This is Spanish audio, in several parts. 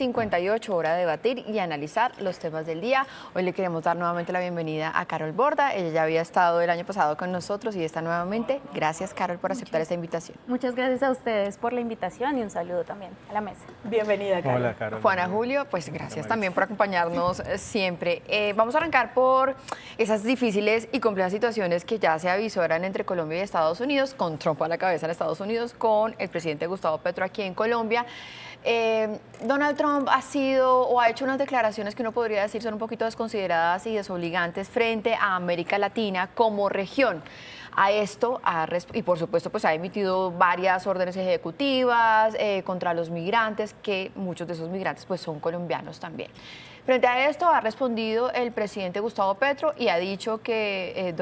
58, hora de debatir y analizar los temas del día. Hoy le queremos dar nuevamente la bienvenida a Carol Borda. Ella ya había estado el año pasado con nosotros y está nuevamente. Gracias, Carol, por aceptar esta invitación. Muchas gracias a ustedes por la invitación y un saludo también a la mesa. Bienvenida, Carol. Hola, Carol. Juana Julio, pues gracias también por acompañarnos siempre. Vamos a arrancar por esas difíciles y complejas situaciones que ya se avisoran entre Colombia y Estados Unidos, con Trump a la cabeza en Estados Unidos, con el presidente Gustavo Petro aquí en Colombia. Donald Trump ha sido o ha hecho unas declaraciones que uno podría decir son un poquito desconsideradas y desobligantes frente a América Latina como región. A esto, y por supuesto, pues ha emitido varias órdenes ejecutivas contra los migrantes, que muchos de esos migrantes pues son colombianos también. Frente a esto ha respondido el presidente Gustavo Petro y ha dicho que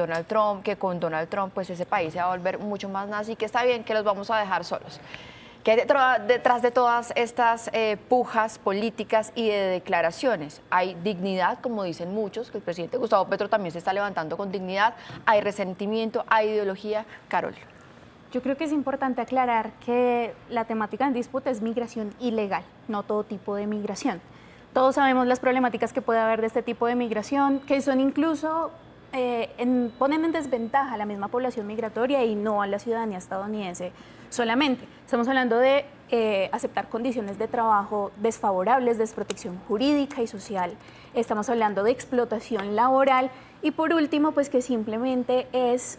con Donald Trump pues ese país se va a volver mucho más nazi, que está bien, que los vamos a dejar solos. ¿Qué hay detrás de todas estas pujas políticas y de declaraciones? Hay dignidad, como dicen muchos, que el presidente Gustavo Petro también se está levantando con dignidad. Hay resentimiento, hay ideología. Carol. Yo creo que es importante aclarar que la temática en disputa es migración ilegal, no todo tipo de migración. Todos sabemos las problemáticas que puede haber de este tipo de migración, que son incluso ponen en desventaja a la misma población migratoria y no a la ciudadanía estadounidense solamente. Estamos hablando de aceptar condiciones de trabajo desfavorables, desprotección jurídica y social. Estamos hablando de explotación laboral y por último, pues que simplemente es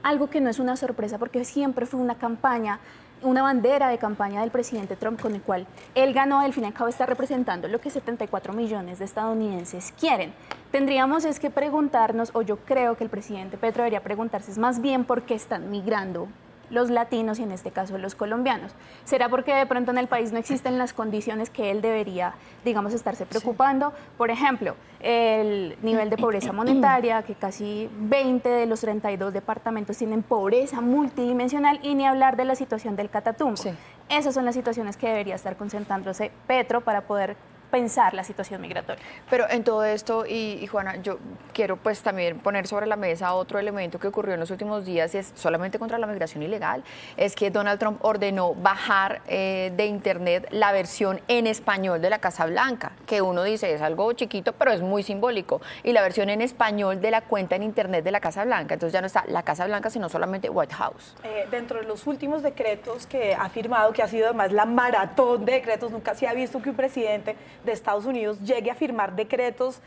algo que no es una sorpresa porque siempre fue una campaña, una bandera de campaña del presidente Trump con el cual él ganó, al fin y al cabo está representando lo que 74 millones de estadounidenses quieren. Tendríamos es que preguntarnos, o yo creo que el presidente Petro debería preguntarse, es más bien por qué están migrando los latinos y en este caso los colombianos. ¿Será porque de pronto en el país no existen las condiciones que él debería, digamos, estarse preocupando? Sí. Por ejemplo, el nivel de pobreza monetaria, que casi 20 de los 32 departamentos tienen pobreza multidimensional y ni hablar de la situación del Catatumbo. Sí. Esas son las situaciones que debería estar concentrándose Petro para poder pensar la situación migratoria. Pero en todo esto, y Juana, yo quiero pues también poner sobre la mesa otro elemento que ocurrió en los últimos días, y es solamente contra la migración ilegal, es que Donald Trump ordenó bajar de internet la versión en español de la Casa Blanca, que uno dice es algo chiquito, pero es muy simbólico, y la versión en español de la cuenta en internet de la Casa Blanca. Entonces ya no está la Casa Blanca, sino solamente White House. Dentro de los últimos decretos que ha firmado, que ha sido además la maratón de decretos, nunca se ha visto que un presidente de Estados Unidos llegue a firmar decretos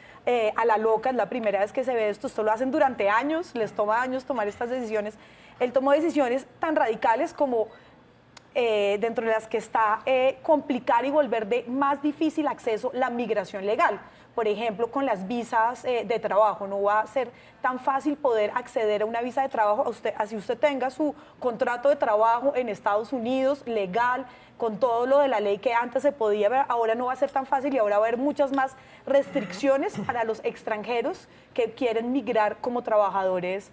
a la loca. Es la primera vez que se ve esto. Esto lo hacen durante años, les toma años tomar estas decisiones. Él tomó decisiones tan radicales como dentro de las que está complicar y volver de más difícil acceso la migración legal. Por ejemplo, con las visas de trabajo, no va a ser tan fácil poder acceder a una visa de trabajo, así usted tenga su contrato de trabajo en Estados Unidos, legal, con todo lo de la ley que antes se podía ver, ahora no va a ser tan fácil y ahora va a haber muchas más restricciones para los extranjeros que quieren migrar como trabajadores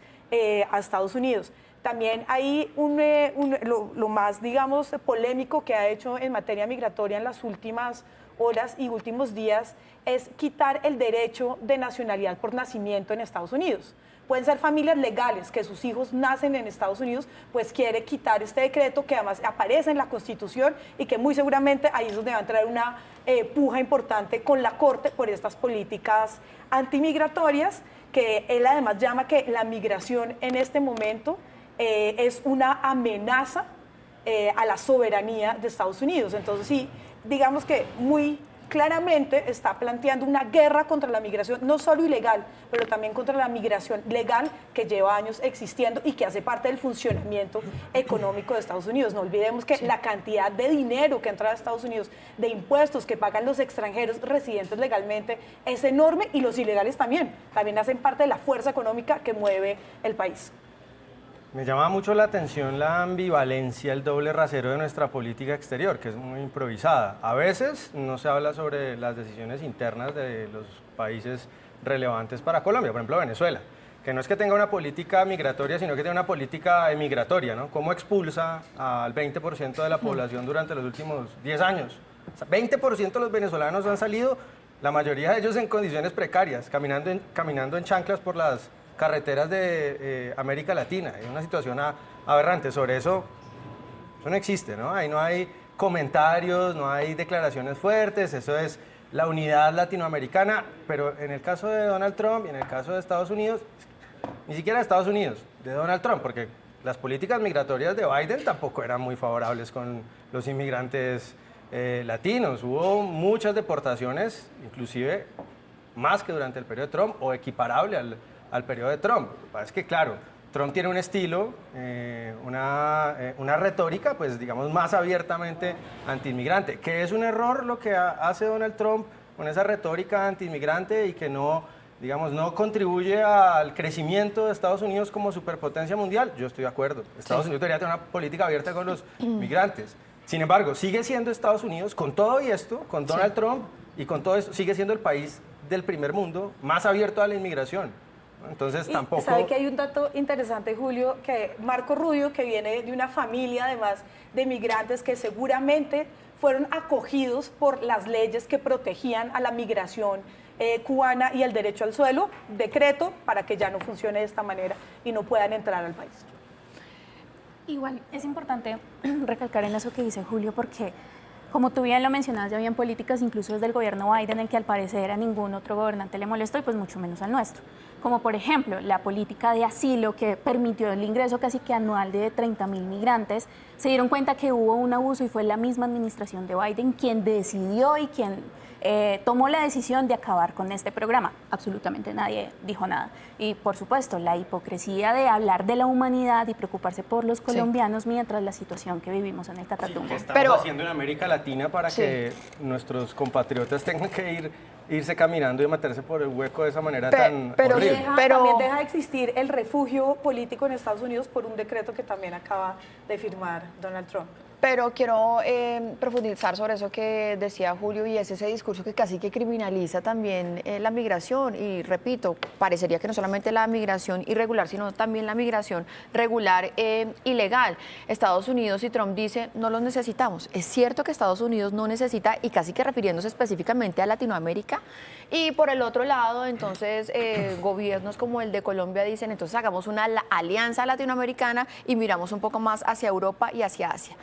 a Estados Unidos. También hay lo más, digamos, polémico que ha hecho en materia migratoria en las últimas horas y últimos días es quitar el derecho de nacionalidad por nacimiento en Estados Unidos. Pueden ser familias legales que sus hijos nacen en Estados Unidos, pues quiere quitar este decreto que además aparece en la Constitución y que muy seguramente ahí es donde va a entrar una puja importante con la Corte por estas políticas antimigratorias, que él además llama que la migración en este momento es una amenaza a la soberanía de Estados Unidos. Entonces sí, digamos que muy claramente está planteando una guerra contra la migración, no solo ilegal, pero también contra la migración legal que lleva años existiendo y que hace parte del funcionamiento económico de Estados Unidos. No olvidemos que la cantidad de dinero que entra a Estados Unidos, de impuestos que pagan los extranjeros residentes legalmente, es enorme, y los ilegales también hacen parte de la fuerza económica que mueve el país. Me llama mucho la atención la ambivalencia, el doble rasero de nuestra política exterior, que es muy improvisada. A veces no se habla sobre las decisiones internas de los países relevantes para Colombia, por ejemplo Venezuela, que no es que tenga una política migratoria, sino que tiene una política emigratoria, ¿no? ¿Cómo expulsa al 20% de la población durante los últimos 10 años? O sea, 20% de los venezolanos han salido, la mayoría de ellos en condiciones precarias, caminando en chanclas por las carreteras de América Latina. Es una situación aberrante. Sobre eso no existe, ¿no? Ahí no hay comentarios, no hay declaraciones fuertes, eso es la unidad latinoamericana, pero en el caso de Donald Trump y en el caso de Estados Unidos, ni siquiera de Estados Unidos, de Donald Trump, porque las políticas migratorias de Biden tampoco eran muy favorables con los inmigrantes latinos. Hubo muchas deportaciones, inclusive más que durante el periodo de Trump o equiparable al periodo de Trump. Lo que pasa es que, claro, Trump tiene un estilo, una retórica, pues digamos, más abiertamente antiinmigrante, que es un error lo que hace Donald Trump con esa retórica antiinmigrante y que no, digamos, no contribuye al crecimiento de Estados Unidos como superpotencia mundial. Yo estoy de acuerdo. Estados Unidos debería tener una política abierta con los migrantes. Sin embargo, sigue siendo Estados Unidos, con todo y esto, con Donald Trump y con todo esto, sigue siendo el país del primer mundo más abierto a la inmigración. Entonces Y tampoco... sabe que hay un dato interesante, Julio, que Marco Rubio, que viene de una familia además de migrantes que seguramente fueron acogidos por las leyes que protegían a la migración cubana y el derecho al suelo, decreto para que ya no funcione de esta manera y no puedan entrar al país. Igual es importante recalcar en eso que dice Julio, porque como tú bien lo mencionabas, ya habían políticas incluso desde el gobierno Biden en que al parecer a ningún otro gobernante le molestó y pues mucho menos al nuestro. Como por ejemplo la política de asilo que permitió el ingreso casi que anual de 30.000 migrantes. Se dieron cuenta que hubo un abuso y fue la misma administración de Biden quien decidió y quien tomó la decisión de acabar con este programa. Absolutamente nadie dijo nada. Y por supuesto, la hipocresía de hablar de la humanidad y preocuparse por los colombianos mientras la situación que vivimos en el Catatumbo. ¿Qué estamos haciendo en América Latina para que nuestros compatriotas tengan que irse caminando y meterse por el hueco de esa manera tan horrible? También deja de existir el refugio político en Estados Unidos por un decreto que también acaba de firmar Donald Trump. Pero quiero profundizar sobre eso que decía Julio, y es ese discurso que casi que criminaliza también la migración. Y repito, parecería que no solamente la migración irregular, sino también la migración regular ilegal. Estados Unidos, y Trump dice, no los necesitamos. Es cierto que Estados Unidos no necesita, y casi que refiriéndose específicamente a Latinoamérica. Y por el otro lado, entonces, gobiernos como el de Colombia dicen, entonces hagamos una alianza latinoamericana y miramos un poco más hacia Europa y hacia Asia.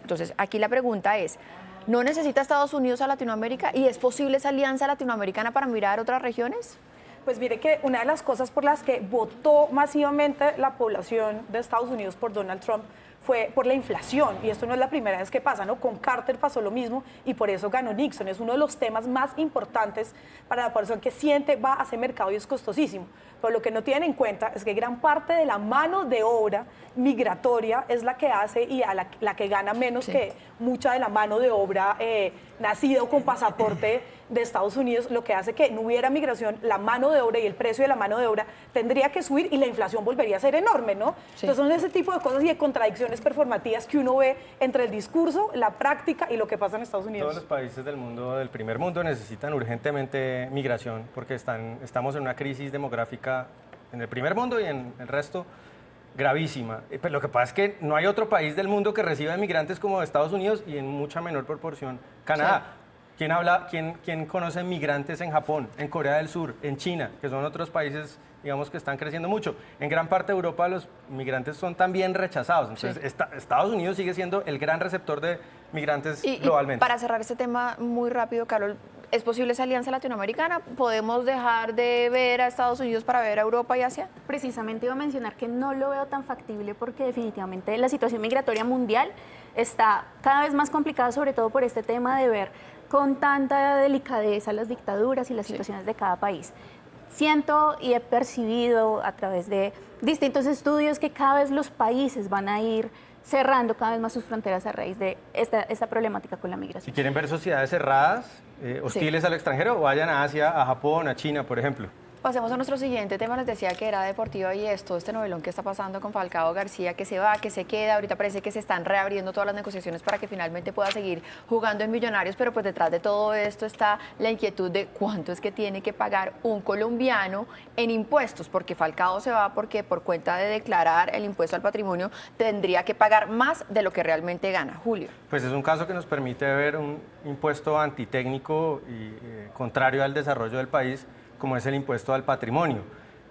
Entonces, aquí la pregunta es, ¿no necesita Estados Unidos a Latinoamérica y es posible esa alianza latinoamericana para mirar otras regiones? Pues mire que una de las cosas por las que votó masivamente la población de Estados Unidos por Donald Trump fue por la inflación, y esto no es la primera vez que pasa, ¿no? Con Carter pasó lo mismo y por eso ganó Nixon. Es uno de los temas más importantes para la población que siente va a ese mercado y es costosísimo. Pero lo que no tienen en cuenta es que gran parte de la mano de obra migratoria es la que hace y a la que gana menos que mucha de la mano de obra nacida o con pasaporte de Estados Unidos, lo que hace que no hubiera migración, la mano de obra y el precio de la mano de obra tendría que subir y la inflación volvería a ser enorme, ¿no? Sí. Entonces son ese tipo de cosas y de contradicciones performativas que uno ve entre el discurso, la práctica y lo que pasa en Estados Unidos. Todos los países del mundo, del primer mundo, necesitan urgentemente migración porque estamos en una crisis demográfica en el primer mundo y en el resto gravísima. Pero lo que pasa es que no hay otro país del mundo que reciba inmigrantes como Estados Unidos y en mucha menor proporción Canadá. Sí. ¿Quién conoce migrantes en Japón, en Corea del Sur, en China, que son otros países, digamos, que están creciendo mucho? En gran parte de Europa los migrantes son también rechazados. Entonces, Estados Unidos sigue siendo el gran receptor de migrantes globalmente. Y para cerrar este tema muy rápido, Carol, ¿es posible esa alianza latinoamericana? ¿Podemos dejar de ver a Estados Unidos para ver a Europa y Asia? Precisamente iba a mencionar que no lo veo tan factible porque definitivamente la situación migratoria mundial está cada vez más complicada, sobre todo por este tema de ver con tanta delicadeza las dictaduras y las situaciones de cada país. Siento y he percibido a través de distintos estudios que cada vez los países van a ir cerrando cada vez más sus fronteras a raíz de esta problemática con la migración. Si quieren ver sociedades cerradas, hostiles al extranjero, vayan a Asia, a Japón, a China, por ejemplo. Pasemos a nuestro siguiente tema. Les decía que era deportiva y esto, este novelón que está pasando con Falcao García, que se va, que se queda. Ahorita parece que se están reabriendo todas las negociaciones para que finalmente pueda seguir jugando en Millonarios, pero pues detrás de todo esto está la inquietud de cuánto es que tiene que pagar un colombiano en impuestos, porque Falcao se va porque por cuenta de declarar el impuesto al patrimonio tendría que pagar más de lo que realmente gana. Julio. Pues es un caso que nos permite ver un impuesto antitécnico y contrario al desarrollo del país, como es el impuesto al patrimonio.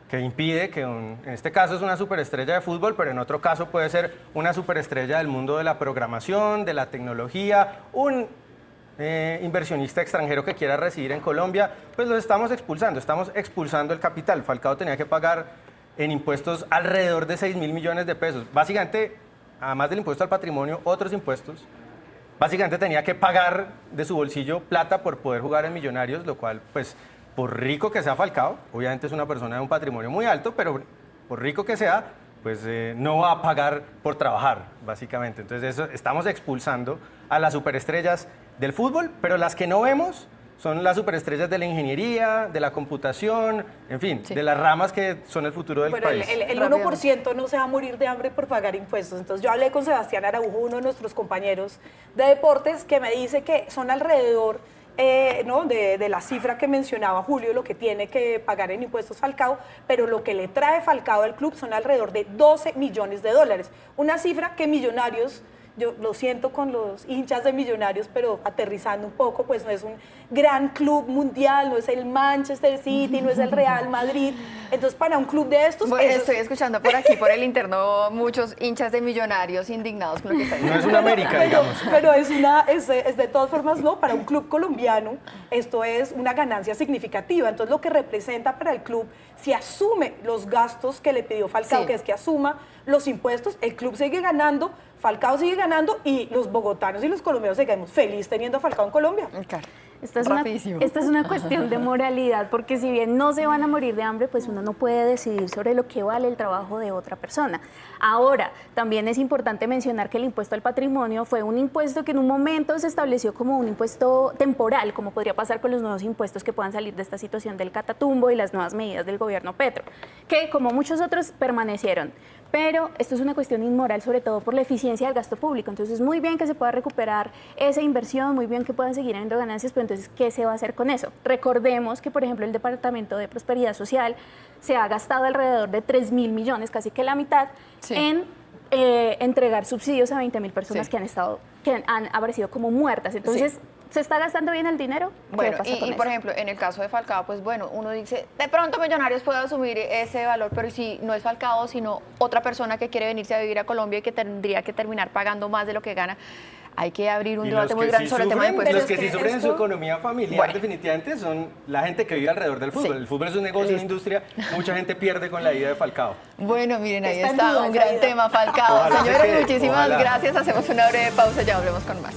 que impide que en este caso es una superestrella de fútbol, pero en otro caso puede ser una superestrella del mundo de la programación, de la tecnología, un inversionista extranjero que quiera residir en Colombia, pues los estamos expulsando el capital. Falcao tenía que pagar en impuestos alrededor de 6.000 millones de pesos. Básicamente, además del impuesto al patrimonio, otros impuestos. Básicamente tenía que pagar de su bolsillo plata por poder jugar en Millonarios, lo cual, pues, por rico que sea Falcao, obviamente es una persona de un patrimonio muy alto, pero por rico que sea, pues no va a pagar por trabajar, básicamente. Entonces, eso, estamos expulsando a las superestrellas del fútbol, pero las que no vemos son las superestrellas de la ingeniería, de la computación, en fin, de las ramas que son el futuro del Pero país. el 1% no se va a morir de hambre por pagar impuestos. Entonces yo hablé con Sebastián Araujo, uno de nuestros compañeros de deportes, que me dice que son alrededor ¿no? de la cifra que mencionaba Julio, lo que tiene que pagar en impuestos Falcao, pero lo que le trae Falcao al club son alrededor de 12 millones de dólares. Una cifra que Millonarios, yo lo siento con los hinchas de Millonarios, pero aterrizando un poco, pues no es un gran club mundial, no es el Manchester City, no es el Real Madrid. Entonces, para un club de estos... Bueno, estoy escuchando por aquí, por el interno, muchos hinchas de Millonarios indignados con lo que está diciendo. No es una América, digamos. Pero es de todas formas, no, para un club colombiano esto es una ganancia significativa. Entonces, lo que representa para el club, si asume los gastos que le pidió Falcao, que es que asuma los impuestos, el club sigue ganando, Falcao sigue ganando y los bogotanos y los colombianos seguimos feliz teniendo a Falcao en Colombia. Claro. Esta es Rapidísimo. esta es una cuestión de moralidad, porque si bien no se van a morir de hambre, pues uno no puede decidir sobre lo que vale el trabajo de otra persona. Ahora, también es importante mencionar que el impuesto al patrimonio fue un impuesto que en un momento se estableció como un impuesto temporal, como podría pasar con los nuevos impuestos que puedan salir de esta situación del catatumbo y las nuevas medidas del gobierno Petro, que como muchos otros permanecieron. Pero esto es una cuestión inmoral, sobre todo por la eficiencia del gasto público. Entonces, muy bien que se pueda recuperar esa inversión, muy bien que puedan seguir habiendo ganancias, pero entonces, ¿qué se va a hacer con eso? Recordemos que, por ejemplo, el Departamento de Prosperidad Social se ha gastado alrededor de 3.000 millones, casi que la mitad, en entregar subsidios a 20.000 personas que han aparecido como muertas. Entonces, ¿se está gastando bien el dinero? Bueno, ¿Qué pasa con por eso? ejemplo, en el caso de Falcao, pues bueno, uno dice, de pronto Millonarios puede asumir ese valor, pero si no es Falcao, sino otra persona que quiere venirse a vivir a Colombia y que tendría que terminar pagando más de lo que gana, hay que abrir un Y debate los muy que grande sí sobre el tema de sufren, impuestos. los que sí sufren en su esto- economía familiar, Bueno. definitivamente, son la gente que vive alrededor del fútbol. Sí. El fútbol es un negocio, una industria. Mucha gente pierde con la ida de Falcao. Bueno, miren, ahí Está en está duda un esa gran idea. tema, Falcao. Ojalá se Señores, quede, muchísimas ojalá. gracias. Hacemos una breve pausa, ya volvemos con más.